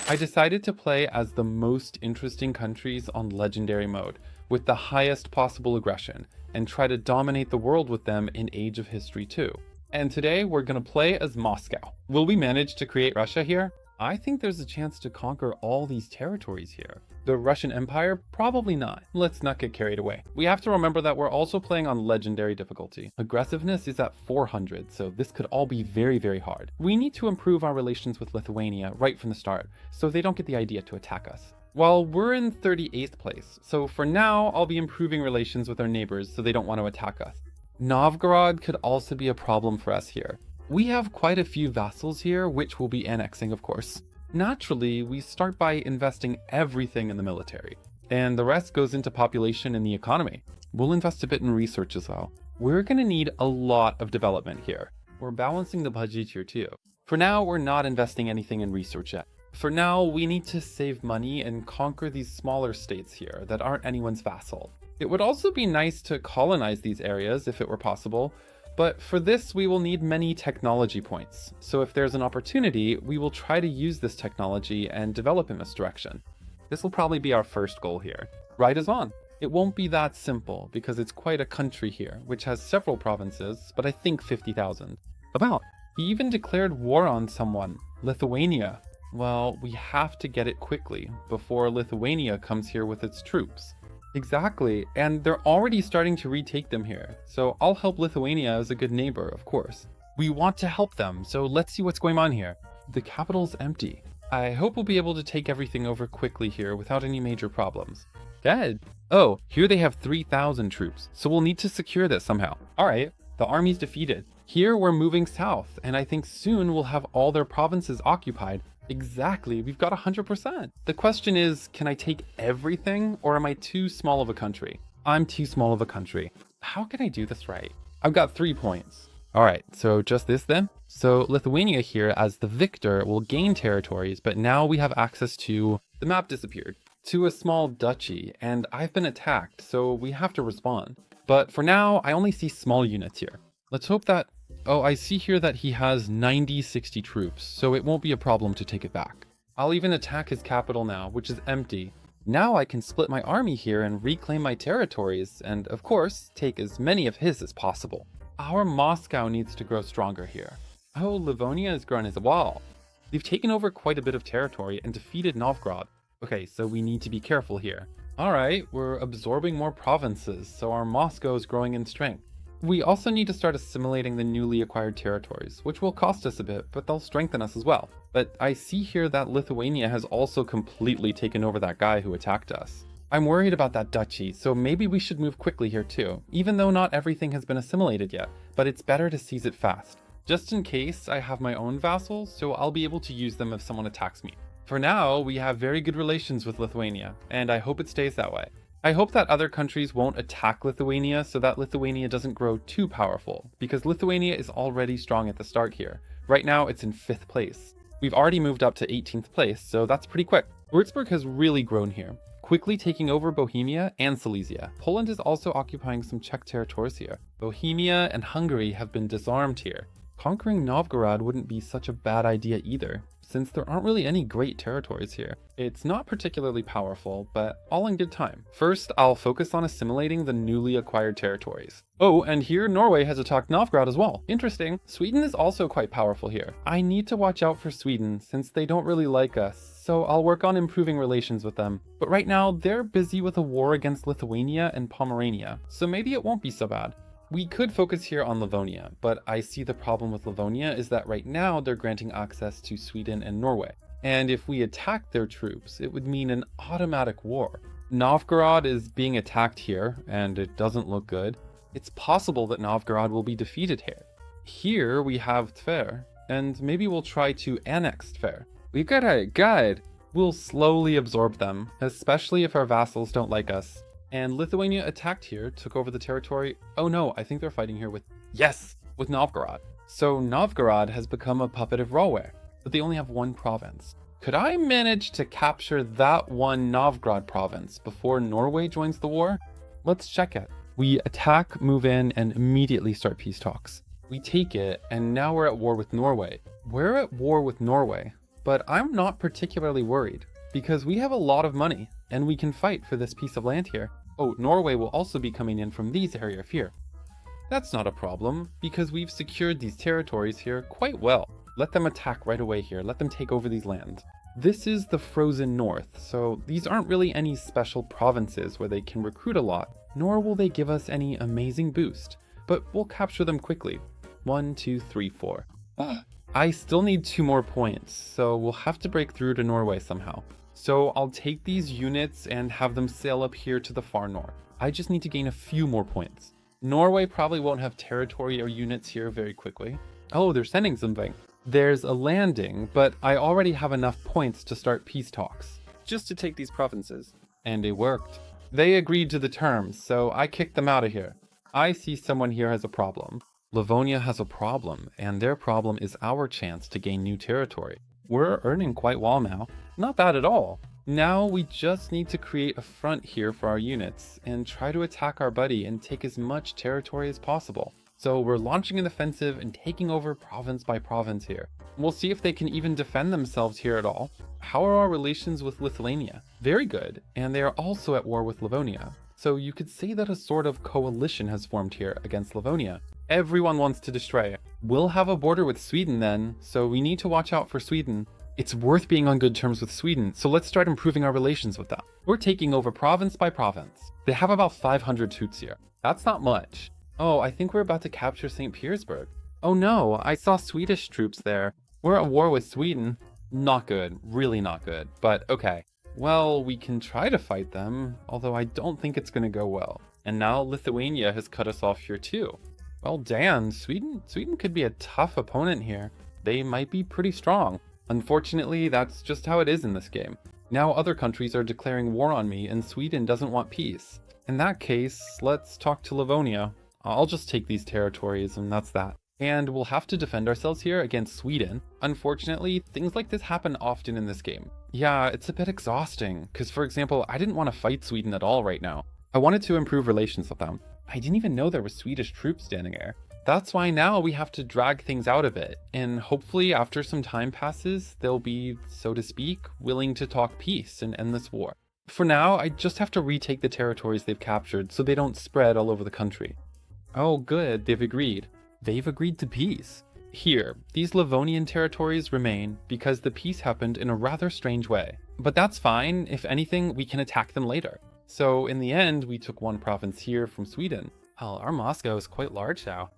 I decided to play as the most interesting countries on legendary mode, with the highest possible aggression, and try to dominate the world with them in Age of History 2. And today we're gonna play as Moscow. Will we manage to create Russia here? I think there's a chance to conquer all these territories here. The Russian Empire? Probably not. Let's not get carried away. We have to remember that we're also playing on legendary difficulty. Aggressiveness is at 400, so this could all be very, very hard. We need to improve our relations with Lithuania right from the start, so they don't get the idea to attack us. Well, we're in 38th place, so for now, I'll be improving relations with our neighbors so they don't want to attack us. Novgorod could also be a problem for us here. We have quite a few vassals here, which we'll be annexing, of course. Naturally, we start by investing everything in the military, and the rest goes into population and the economy. We'll invest a bit in research as well. We're gonna need a lot of development here. We're balancing the budget here too. For now, we're not investing anything in research yet. For now, we need to save money and conquer these smaller states here that aren't anyone's vassal. It would also be nice to colonize these areas if it were possible, but for this we will need many technology points. So if there's an opportunity, we will try to use this technology and develop in this direction. This will probably be our first goal here. Right is on. It won't be that simple because it's quite a country here, which has several provinces, but I think 50,000. About. He even declared war on someone, Lithuania. Well, we have to get it quickly before Lithuania comes here with its troops. Exactly, and they're already starting to retake them here, so I'll help Lithuania as a good neighbor, of course. We want to help them, so let's see what's going on here. The capital's empty. I hope we'll be able to take everything over quickly here without any major problems. Good. Oh, here they have 3,000 troops, so we'll need to secure this somehow. Alright, the army's defeated. Here we're moving south, and I think soon we'll have all their provinces occupied. Exactly, we've got 100%. The question is, can I take everything, or am I too small of a country? I'm too small of a country. How can I do this right? I've got 3 points. Alright, so just this then? So Lithuania here as the victor will gain territories, but now we have access to, the map disappeared, to a small duchy, and I've been attacked, so we have to respond. But for now, I only see small units here. Let's hope that, oh, I see here that he has 60 troops, so it won't be a problem to take it back. I'll even attack his capital now, which is empty. Now I can split my army here and reclaim my territories, and of course, take as many of his as possible. Our Moscow needs to grow stronger here. Oh, Livonia has grown as well. They've taken over quite a bit of territory and defeated Novgorod. Okay, so we need to be careful here. Alright, we're absorbing more provinces, so our Moscow is growing in strength. We also need to start assimilating the newly acquired territories, which will cost us a bit, but they'll strengthen us as well. But I see here that Lithuania has also completely taken over that guy who attacked us. I'm worried about that duchy, so maybe we should move quickly here too, even though not everything has been assimilated yet, but it's better to seize it fast. Just in case, I have my own vassals, so I'll be able to use them if someone attacks me. For now, we have very good relations with Lithuania, and I hope it stays that way. I hope that other countries won't attack Lithuania so that Lithuania doesn't grow too powerful, because Lithuania is already strong at the start here. Right now, it's in 5th place. We've already moved up to 18th place, so that's pretty quick. Würzburg has really grown here, quickly taking over Bohemia and Silesia. Poland is also occupying some Czech territories here. Bohemia and Hungary have been disarmed here. Conquering Novgorod wouldn't be such a bad idea either, since there aren't really any great territories here. It's not particularly powerful, but all in good time. First, I'll focus on assimilating the newly acquired territories. Oh, and here Norway has attacked Novgorod as well. Interesting. Sweden is also quite powerful here. I need to watch out for Sweden, since they don't really like us, so I'll work on improving relations with them. But right now, they're busy with a war against Lithuania and Pomerania, so maybe it won't be so bad. We could focus here on Livonia, but I see the problem with Livonia is that right now they're granting access to Sweden and Norway. And if we attack their troops, it would mean an automatic war. Novgorod is being attacked here, and it doesn't look good. It's possible that Novgorod will be defeated here. Here we have Tver, and maybe we'll try to annex Tver. We've got a guide. We'll slowly absorb them, especially if our vassals don't like us. And Lithuania attacked here, took over the territory. Oh no, I think they're fighting here with, yes, with Novgorod. So Novgorod has become a puppet of Raware, but they only have 1 province. Could I manage to capture that one Novgorod province before Norway joins the war? Let's check it. We attack, move in, and immediately start peace talks. We take it, and now we're at war with Norway. We're at war with Norway, but I'm not particularly worried, because we have a lot of money, and we can fight for this piece of land here. Oh, Norway will also be coming in from these areas here. That's not a problem, because we've secured these territories here quite well. Let them attack right away here, let them take over these lands. This is the frozen north, so these aren't really any special provinces where they can recruit a lot, nor will they give us any amazing boost, but we'll capture them quickly. 1, 2, 3, 4. I still need 2 more points, so we'll have to break through to Norway somehow. So I'll take these units and have them sail up here to the far north. I just need to gain a few more points. Norway probably won't have territory or units here very quickly. Oh, they're sending something. There's a landing, but I already have enough points to start peace talks, just to take these provinces. And it worked. They agreed to the terms, so I kicked them out of here. I see someone here has a problem. Lithuania has a problem, and their problem is our chance to gain new territory. We're earning quite well now. Not bad at all. Now we just need to create a front here for our units, and try to attack our buddy and take as much territory as possible. So we're launching an offensive and taking over province by province here. We'll see if they can even defend themselves here at all. How are our relations with Lithuania? Very good, and they are also at war with Livonia. So you could say that a sort of coalition has formed here against Livonia. Everyone wants to destroy it. We'll have a border with Sweden then, so we need to watch out for Sweden. It's worth being on good terms with Sweden, so let's start improving our relations with them. We're taking over province by province. They have about 500 troops here. That's not much. Oh, I think we're about to capture St. Petersburg. Oh no, I saw Swedish troops there. We're at war with Sweden. Not good, really not good, but okay. Well, we can try to fight them, although I don't think it's gonna go well. And now Lithuania has cut us off here too. Well, Dan, Sweden could be a tough opponent here. They might be pretty strong. Unfortunately, that's just how it is in this game. Now other countries are declaring war on me and Sweden doesn't want peace. In that case, let's talk to Livonia. I'll just take these territories and that's that. And we'll have to defend ourselves here against Sweden. Unfortunately, things like this happen often in this game. Yeah, it's a bit exhausting, because for example, I didn't want to fight Sweden at all right now. I wanted to improve relations with them. I didn't even know there were Swedish troops standing there. That's why now we have to drag things out a bit, and hopefully after some time passes, they'll be, so to speak, willing to talk peace and end this war. For now, I just have to retake the territories they've captured so they don't spread all over the country. Oh good, they've agreed. They've agreed to peace. Here, these Livonian territories remain because the peace happened in a rather strange way. But that's fine, if anything, we can attack them later. So in the end, we took one province here from Sweden. Well, our Moscow is quite large now.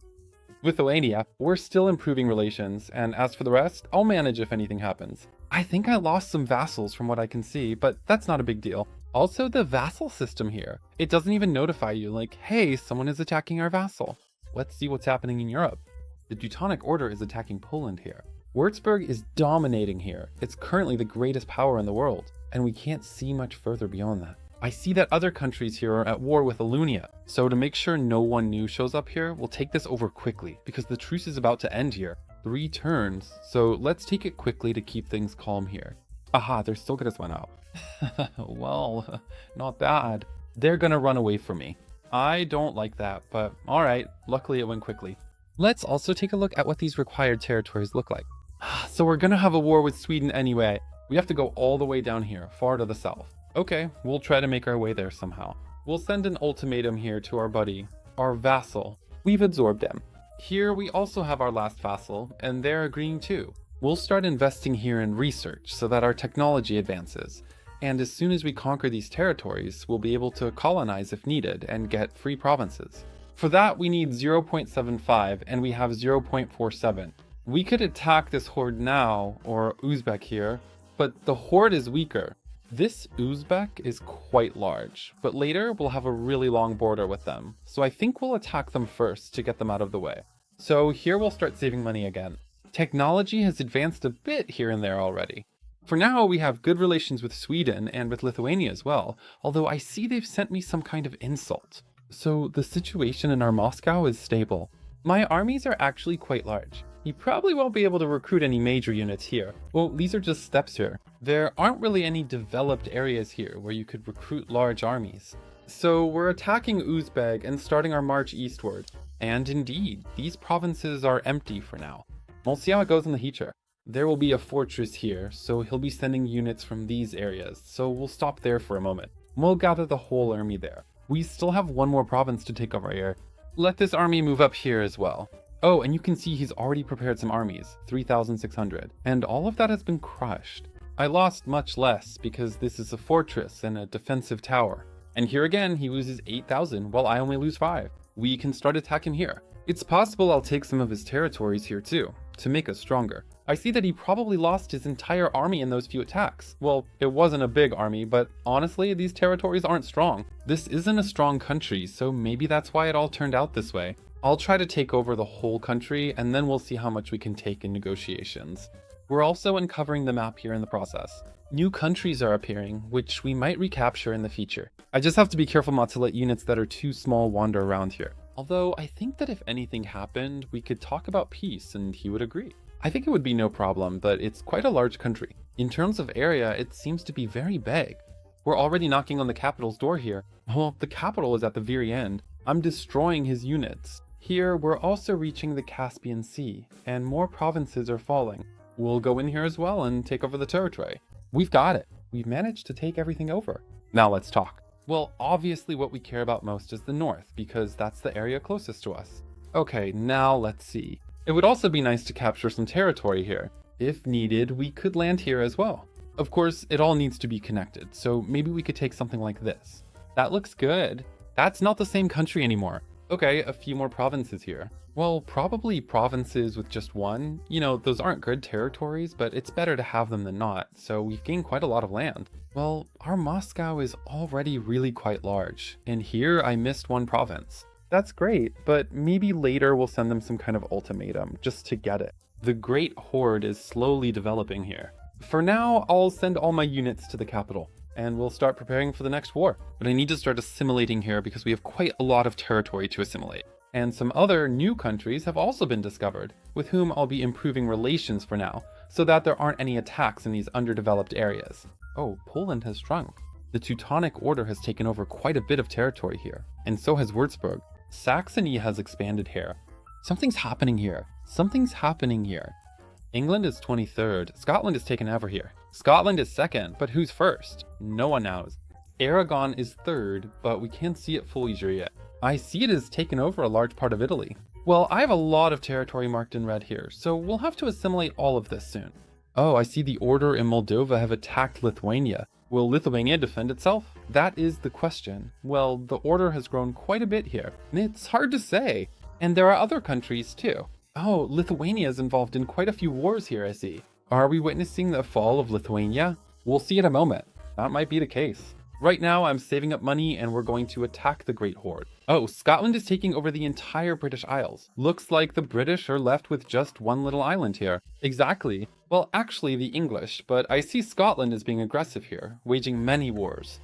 Lithuania, we're still improving relations, and as for the rest, I'll manage if anything happens. I think I lost some vassals from what I can see, but that's not a big deal. Also, the vassal system here. It doesn't even notify you like, hey, someone is attacking our vassal. Let's see what's happening in Europe. The Teutonic Order is attacking Poland here. Würzburg is dominating here. It's currently the greatest power in the world, and we can't see much further beyond that. I see that other countries here are at war with Alunia, so to make sure no one new shows up here, we'll take this over quickly, because the truce is about to end here. 3 turns, so let's take it quickly to keep things calm here. Aha, their Stokas went out. Well, not bad. They're gonna run away from me. I don't like that, but alright, luckily it went quickly. Let's also take a look at what these required territories look like. So we're gonna have a war with Sweden anyway. We have to go all the way down here, far to the south. Okay, we'll try to make our way there somehow. We'll send an ultimatum here to our buddy, our vassal. We've absorbed them. Here we also have our last vassal, and they're agreeing too. We'll start investing here in research so that our technology advances. And as soon as we conquer these territories, we'll be able to colonize if needed and get free provinces. For that, we need 0.75 and we have 0.47. We could attack this Horde now, or Uzbek here, but the Horde is weaker. This Uzbek is quite large, but later we'll have a really long border with them, so I think we'll attack them first to get them out of the way. So here we'll start saving money again. Technology has advanced a bit here and there already. For now, we have good relations with Sweden and with Lithuania as well, although I see they've sent me some kind of insult. So the situation in our Moscow is stable. My armies are actually quite large. You probably won't be able to recruit any major units here. Well, these are just steppes here. There aren't really any developed areas here where you could recruit large armies. So we're attacking Uzbek and starting our march eastward. And indeed, these provinces are empty for now. We'll see how it goes in the future. There will be a fortress here, so he'll be sending units from these areas, so we'll stop there for a moment. We'll gather the whole army there. We still have one more province to take over here. Let this army move up here as well. Oh, and you can see he's already prepared some armies, 3,600, and all of that has been crushed. I lost much less because this is a fortress and a defensive tower. And here again, he loses 8,000 while I only lose 5. We can start attacking here. It's possible I'll take some of his territories here too, to make us stronger. I see that he probably lost his entire army in those few attacks. Well, it wasn't a big army, but honestly, these territories aren't strong. This isn't a strong country, so maybe that's why it all turned out this way. I'll try to take over the whole country, and then we'll see how much we can take in negotiations. We're also uncovering the map here in the process. New countries are appearing, which we might recapture in the future. I just have to be careful not to let units that are too small wander around here. Although, I think that if anything happened, we could talk about peace and he would agree. I think it would be no problem, but it's quite a large country. In terms of area, it seems to be very big. We're already knocking on the capital's door here. Well, the capital is at the very end. I'm destroying his units. Here, we're also reaching the Caspian Sea, and more provinces are falling. We'll go in here as well and take over the territory. We've got it. We've managed to take everything over. Now let's talk. Well, obviously what we care about most is the north, because that's the area closest to us. Okay, now let's see. It would also be nice to capture some territory here. If needed, we could land here as well. Of course, it all needs to be connected, so maybe we could take something like this. That looks good. That's not the same country anymore. Okay, a few more provinces here. Well, probably provinces with just one. You know, those aren't good territories, but it's better to have them than not, so we've gained quite a lot of land. Well, our Moscow is already really quite large, and here I missed one province. That's great, but maybe later we'll send them some kind of ultimatum, just to get it. The Great Horde is slowly developing here. For now, I'll send all my units to the capital, and we'll start preparing for the next war. But I need to start assimilating here because we have quite a lot of territory to assimilate. And some other new countries have also been discovered, with whom I'll be improving relations for now, so that there aren't any attacks in these underdeveloped areas. Oh, Poland has shrunk. The Teutonic Order has taken over quite a bit of territory here, and so has Würzburg. Saxony has expanded here. Something's happening here. Something's happening here. England is 23rd. Scotland is taken over here. Scotland is 2nd, but who's 1st? No one knows. Aragon is 3rd, but we can't see it fully yet. I see it has taken over a large part of Italy. Well, I have a lot of territory marked in red here, so we'll have to assimilate all of this soon. Oh, I see the Order in Moldova have attacked Lithuania. Will Lithuania defend itself? That is the question. Well, the Order has grown quite a bit here. It's hard to say. And there are other countries too. Oh, Lithuania is involved in quite a few wars here, I see. Are we witnessing the fall of Lithuania? We'll see in a moment. That might be the case. Right now, I'm saving up money and we're going to attack the Great Horde. Oh, Scotland is taking over the entire British Isles. Looks like the British are left with just one little island here. Exactly. Well, actually the English, but I see Scotland as being aggressive here, waging many wars.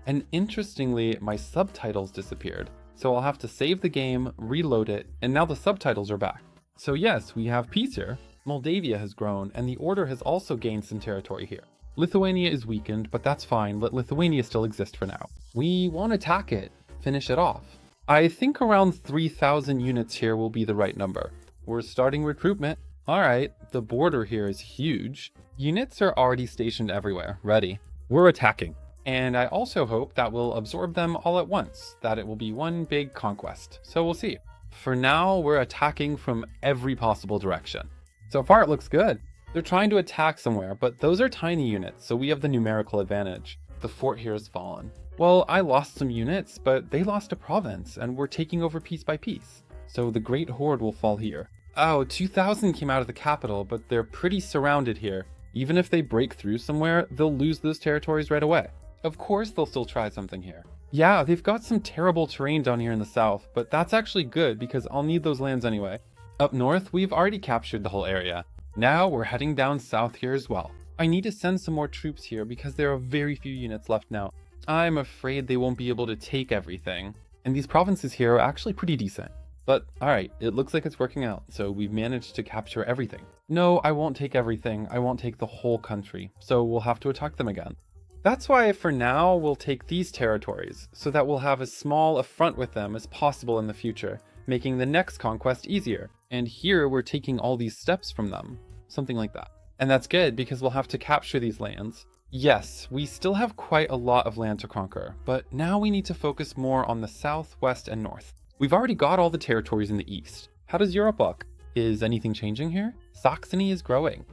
And interestingly, my subtitles disappeared. So I'll have to save the game, reload it, and now the subtitles are back. So yes, we have peace here. Moldavia has grown, and the Order has also gained some territory here. Lithuania is weakened, but that's fine, let Lithuania still exist for now. We won't attack it, finish it off. I think around 3,000 units here will be the right number. We're starting recruitment. Alright, the border here is huge. Units are already stationed everywhere, ready. We're attacking. And I also hope that we'll absorb them all at once, that it will be one big conquest. So we'll see. For now, we're attacking from every possible direction. So far it looks good. They're trying to attack somewhere, but those are tiny units, so we have the numerical advantage. The fort here has fallen. Well, I lost some units, but they lost a province, and we're taking over piece by piece. So the Great Horde will fall here. Oh, 2,000 came out of the capital, but they're pretty surrounded here. Even if they break through somewhere, they'll lose those territories right away. Of course they'll still try something here. Yeah, they've got some terrible terrain down here in the south, but that's actually good because I'll need those lands anyway. Up north, we've already captured the whole area. Now we're heading down south here as well. I need to send some more troops here because there are very few units left now. I'm afraid they won't be able to take everything. And these provinces here are actually pretty decent. But alright, it looks like it's working out, so we've managed to capture everything. No, I won't take everything. I won't take the whole country, so we'll have to attack them again. That's why for now we'll take these territories, so that we'll have as small a front with them as possible in the future, making the next conquest easier. And here we're taking all these steps from them. something like that. And that's good because we'll have to capture these lands. Yes, we still have quite a lot of land to conquer, but now we need to focus more on the south, west, and north. We've already got all the territories in the east. How does Europe look? Is anything changing here? Saxony is growing.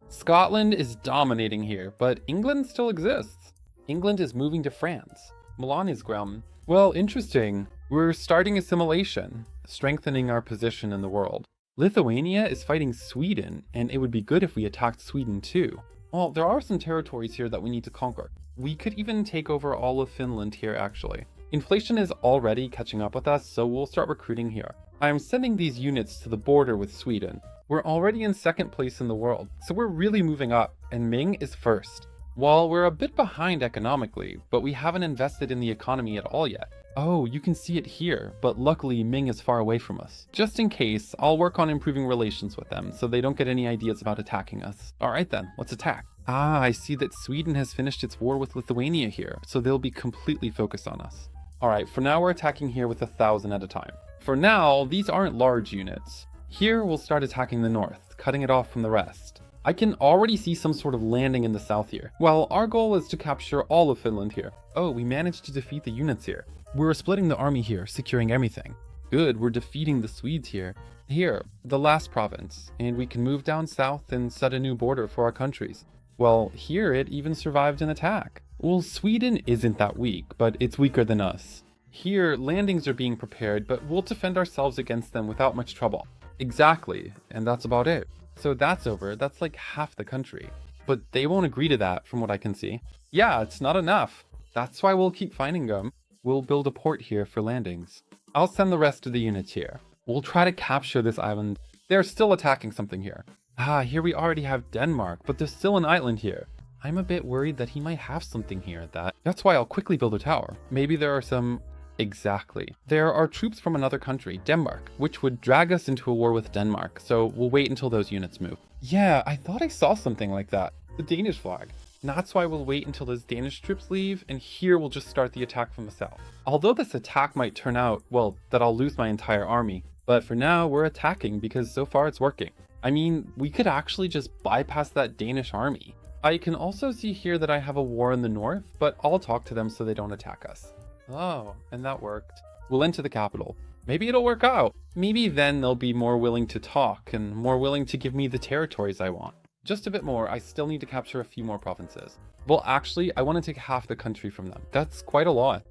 Scotland is dominating here, but England still exists. England is moving to France. Milan is grown. Well, interesting. We're starting assimilation, strengthening our position in the world. Lithuania is fighting Sweden, and it would be good if we attacked Sweden too. Well, there are some territories here that we need to conquer. We could even take over all of Finland here, actually. Inflation is already catching up with us, so we'll start recruiting here. I'm sending these units to the border with Sweden. We're already in second place in the world, so we're really moving up, and Ming is first. Well, we're a bit behind economically, but we haven't invested in the economy at all yet. Oh, you can see it here, but luckily Ming is far away from us. Just in case, I'll work on improving relations with them so they don't get any ideas about attacking us. Alright then, let's attack. Ah, I see that Sweden has finished its war with Lithuania here, so they'll be completely focused on us. Alright, for now we're attacking here with 1,000 at a time. For now, these aren't large units. Here we'll start attacking the north, cutting it off from the rest. I can already see some sort of landing in the south here. Well, our goal is to capture all of Finland here. Oh, we managed to defeat the units here. We're splitting the army here, securing everything. Good, we're defeating the Swedes here. Here, the last province, and we can move down south and set a new border for our countries. Well, here it even survived an attack. Well, Sweden isn't that weak, but it's weaker than us. Here, landings are being prepared, but we'll defend ourselves against them without much trouble. Exactly, and that's about it. So that's over, that's like half the country. But they won't agree to that from what I can see. Yeah, it's not enough. That's why we'll keep finding them. We'll build a port here for landings. I'll send the rest of the units here. We'll try to capture this island. They're still attacking something here. Ah, here we already have Denmark, but there's still an island here. I'm a bit worried that he might have something here at that. That's why I'll quickly build a tower. Maybe there are some... Exactly. There are troops from another country, Denmark, which would drag us into a war with Denmark, so we'll wait until those units move. Yeah, I thought I saw something like that. The Danish flag. That's why we'll wait until those Danish troops leave, and here we'll just start the attack from the south. Although this attack might turn out, well, that I'll lose my entire army, but for now we're attacking because so far it's working. I mean, we could actually just bypass that Danish army. I can also see here that I have a war in the north, but I'll talk to them so they don't attack us. Oh, and that worked. We'll enter the capital. Maybe it'll work out. Maybe then they'll be more willing to talk and more willing to give me the territories I want. Just a bit more, I still need to capture a few more provinces. Well, actually, I want to take half the country from them. That's quite a lot.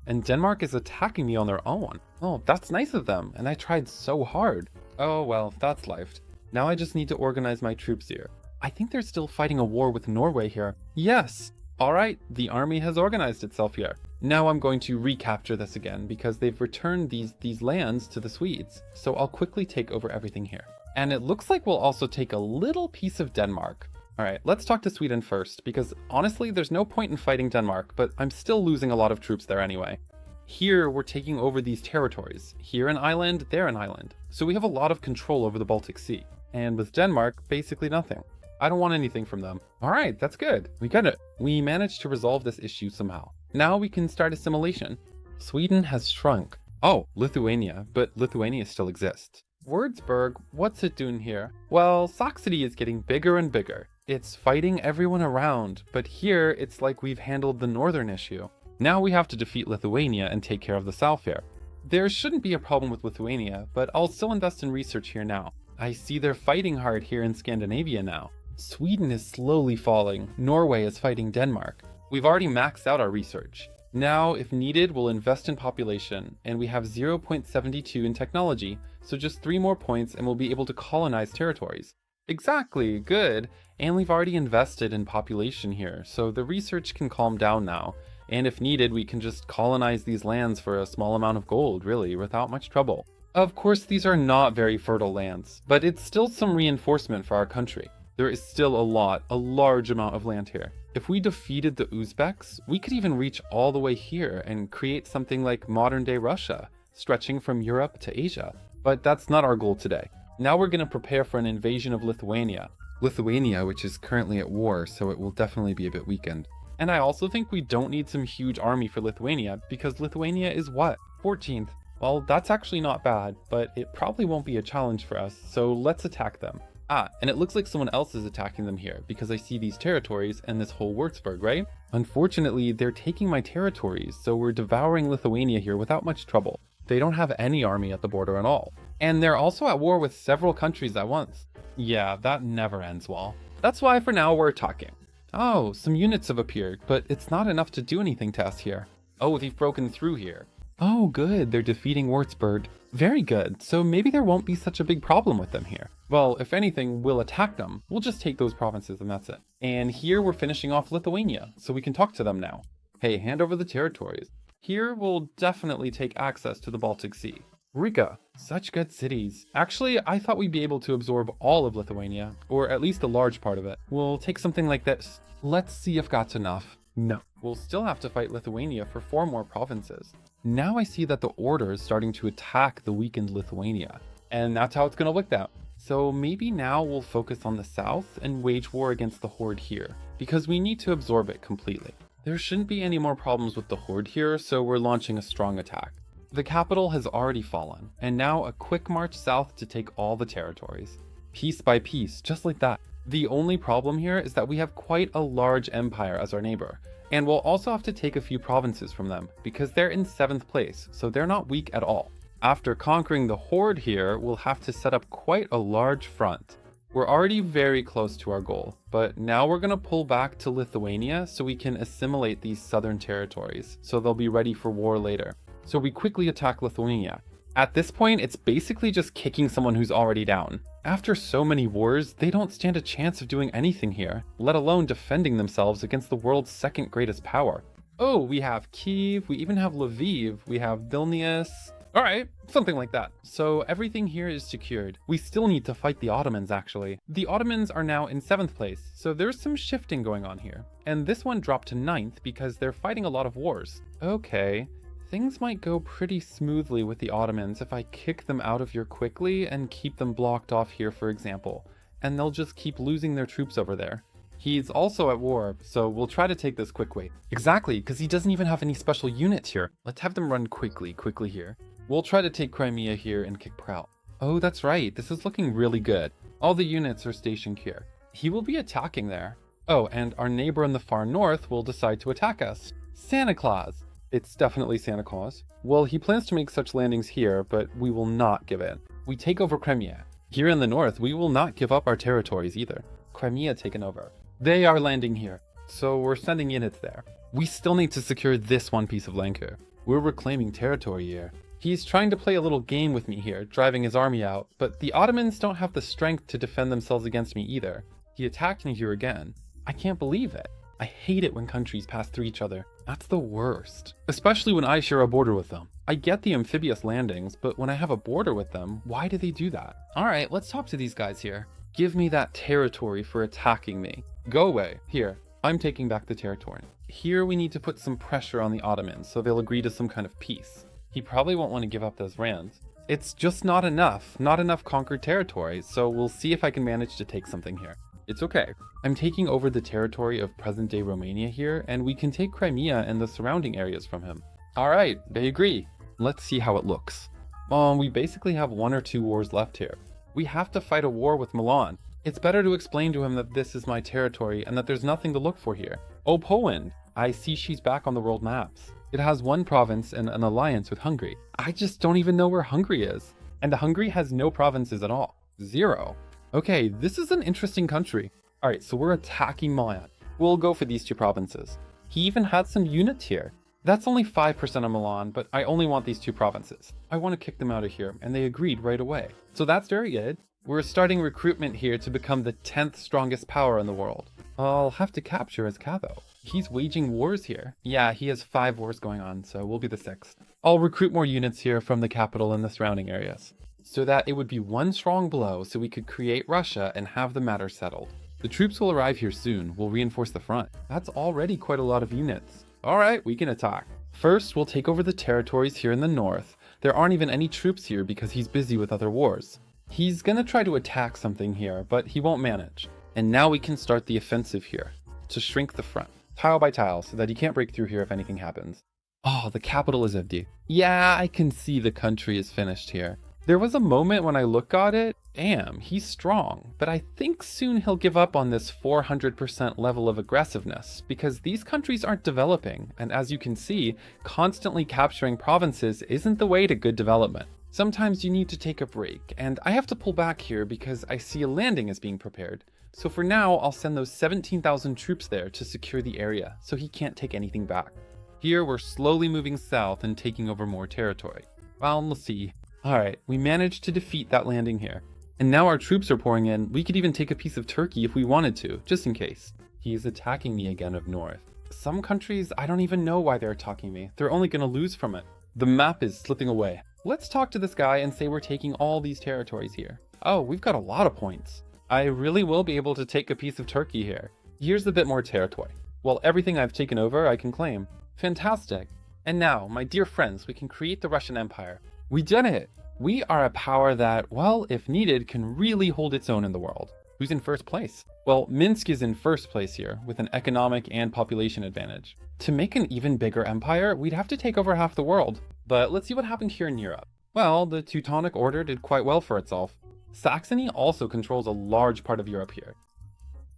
And Denmark is attacking me on their own. Oh, that's nice of them, and I tried so hard. Oh well, that's life. Now I just need to organize my troops here. I think they're still fighting a war with Norway here. Yes! Alright, the army has organized itself here. Now I'm going to recapture this again because they've returned these lands to the Swedes. So I'll quickly take over everything here. And it looks like we'll also take a little piece of Denmark. Alright, let's talk to Sweden first because honestly there's no point in fighting Denmark, but I'm still losing a lot of troops there anyway. Here we're taking over these territories. Here an island, there an island. So we have a lot of control over the Baltic Sea. And with Denmark, basically nothing. I don't want anything from them. Alright, that's good. We got it. We managed to resolve this issue somehow. Now we can start assimilation. Sweden has shrunk. Oh, Lithuania, but Lithuania still exists. Würzburg, what's it doing here? Well, Saxony is getting bigger and bigger. It's fighting everyone around, but here it's like we've handled the northern issue. Now we have to defeat Lithuania and take care of the south here. There shouldn't be a problem with Lithuania, but I'll still invest in research here now. I see they're fighting hard here in Scandinavia now. Sweden is slowly falling. Norway is fighting Denmark. We've already maxed out our research. Now, if needed, we'll invest in population, and we have 0.72 in technology, so just 3 more points and we'll be able to colonize territories. Exactly, good. And we've already invested in population here, so the research can calm down now. And if needed, we can just colonize these lands for a small amount of gold, really, without much trouble. Of course, these are not very fertile lands, but it's still some reinforcement for our country. There is still a large amount of land here. If we defeated the Uzbeks, we could even reach all the way here and create something like modern-day Russia, stretching from Europe to Asia. But that's not our goal today. Now we're going to prepare for an invasion of Lithuania. Lithuania, which is currently at war, so it will definitely be a bit weakened. And I also think we don't need some huge army for Lithuania, because Lithuania is what? 14th. Well, that's actually not bad, but it probably won't be a challenge for us, so let's attack them. Ah, and it looks like someone else is attacking them here because I see these territories and this whole Würzburg, right? Unfortunately, they're taking my territories, so we're devouring Lithuania here without much trouble. They don't have any army at the border at all. And they're also at war with several countries at once. Yeah, that never ends well. That's why for now we're talking. Oh, some units have appeared, but it's not enough to do anything to us here. Oh, they've broken through here. Oh, good, they're defeating Würzburg. Very good, so maybe there won't be such a big problem with them here. Well, if anything, we'll attack them. We'll just take those provinces and that's it. And here we're finishing off Lithuania, so we can talk to them now. Hey, hand over the territories. Here we'll definitely take access to the Baltic Sea. Riga, such good cities. Actually, I thought we'd be able to absorb all of Lithuania, or at least a large part of it. We'll take something like this. Let's see if that's enough. No. We'll still have to fight Lithuania for 4 more provinces. Now I see that the Order is starting to attack the weakened Lithuania, and that's how it's going to look out. So maybe now we'll focus on the south and wage war against the Horde here, because we need to absorb it completely. There shouldn't be any more problems with the Horde here, so we're launching a strong attack. The capital has already fallen, and now a quick march south to take all the territories. Piece by piece, just like that. The only problem here is that we have quite a large empire as our neighbor, and we'll also have to take a few provinces from them, because they're in 7th place, so they're not weak at all. After conquering the Horde here, we'll have to set up quite a large front. We're already very close to our goal, but now we're going to pull back to Lithuania so we can assimilate these southern territories, so they'll be ready for war later. So we quickly attack Lithuania. At this point, it's basically just kicking someone who's already down. After so many wars, they don't stand a chance of doing anything here, let alone defending themselves against the world's 2nd greatest power. Oh, we have Kyiv, we even have Lviv, we have Vilnius. Alright, something like that. So everything here is secured. We still need to fight the Ottomans, actually. The Ottomans are now in 7th place, so there's some shifting going on here. And this one dropped to 9th because they're fighting a lot of wars. Okay. Things might go pretty smoothly with the Ottomans if I kick them out of here quickly and keep them blocked off here, for example, and they'll just keep losing their troops over there. He's also at war, so we'll try to take this quickly. Exactly, because he doesn't even have any special units here. Let's have them run quickly here. We'll try to take Crimea here and kick Prout. Oh, that's right, this is looking really good. All the units are stationed here. He will be attacking there. Oh, and our neighbor in the far north will decide to attack us. Santa Claus! It's definitely Santa Claus. Well, he plans to make such landings here, but we will not give in. We take over Crimea. Here in the north, we will not give up our territories either. Crimea taken over. They are landing here, so we're sending units there. We still need to secure this one piece of land here. We're reclaiming territory here. He's trying to play a little game with me here, driving his army out, but the Ottomans don't have the strength to defend themselves against me either. He attacked me here again. I can't believe it. I hate it when countries pass through each other. That's the worst. Especially when I share a border with them. I get the amphibious landings, but when I have a border with them, why do they do that? Alright, let's talk to these guys here. Give me that territory for attacking me. Go away. Here, I'm taking back the territory. Here we need to put some pressure on the Ottomans so they'll agree to some kind of peace. He probably won't want to give up those lands. It's just not enough conquered territory, so we'll see if I can manage to take something here. It's okay. I'm taking over the territory of present-day Romania here, and we can take Crimea and the surrounding areas from him. Alright, they agree. Let's see how it looks. We basically have 1 or 2 wars left here. We have to fight a war with Milan. It's better to explain to him that this is my territory and that there's nothing to look for here. Oh, Poland! I see she's back on the world maps. It has 1 province and an alliance with Hungary. I just don't even know where Hungary is. And Hungary has no provinces at all. 0. Okay, this is an interesting country. Alright, so we're attacking Milan. We'll go for these 2 provinces. He even had some units here. That's only 5% of Milan, but I only want these 2 provinces. I want to kick them out of here, and they agreed right away. So that's very good. We're starting recruitment here to become the 10th strongest power in the world. I'll have to capture Azka though. He's waging wars here. Yeah, he has 5 wars going on, so we'll be the 6th. I'll recruit more units here from the capital and the surrounding areas, so that it would be 1 strong blow so we could create Russia and have the matter settled. The troops will arrive here soon. We'll reinforce the front. That's already quite a lot of units. Alright, we can attack. First, we'll take over the territories here in the north. There aren't even any troops here because he's busy with other wars. He's gonna try to attack something here, but he won't manage. And now we can start the offensive here, to shrink the front, tile by tile, so that he can't break through here if anything happens. Oh, the capital is empty. Yeah, I can see the country is finished here. There was a moment when I look at it, damn, he's strong, but I think soon he'll give up on this 400% level of aggressiveness, because these countries aren't developing, and as you can see, constantly capturing provinces isn't the way to good development. Sometimes you need to take a break, and I have to pull back here because I see a landing is being prepared. So for now, I'll send those 17,000 troops there to secure the area, so he can't take anything back. Here we're slowly moving south and taking over more territory. Well, let's see. Alright, we managed to defeat that landing here. And now our troops are pouring in. We could even take a piece of Turkey if we wanted to, just in case. He is attacking me again up north. Some countries, I don't even know why they're attacking me. They're only going to lose from it. The map is slipping away. Let's talk to this guy and say we're taking all these territories here. Oh, we've got a lot of points. I really will be able to take a piece of Turkey here. Here's a bit more territory. Well, everything I've taken over, I can claim. Fantastic. And now, my dear friends, we can create the Russian Empire. We did it! We are a power that, well, if needed, can really hold its own in the world. Who's in first place? Well, Minsk is in first place here, with an economic and population advantage. To make an even bigger empire, we'd have to take over half the world. But let's see what happened here in Europe. Well, the Teutonic Order did quite well for itself. Saxony also controls a large part of Europe here.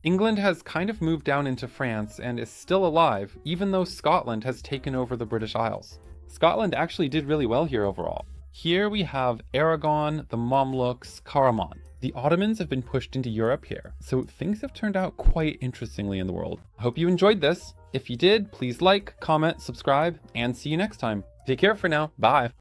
England has kind of moved down into France and is still alive, even though Scotland has taken over the British Isles. Scotland actually did really well here overall. Here we have Aragon, the Mamluks, Karaman. The Ottomans have been pushed into Europe here, so things have turned out quite interestingly in the world. I hope you enjoyed this. If you did, please like, comment, subscribe, and see you next time. Take care for now. Bye.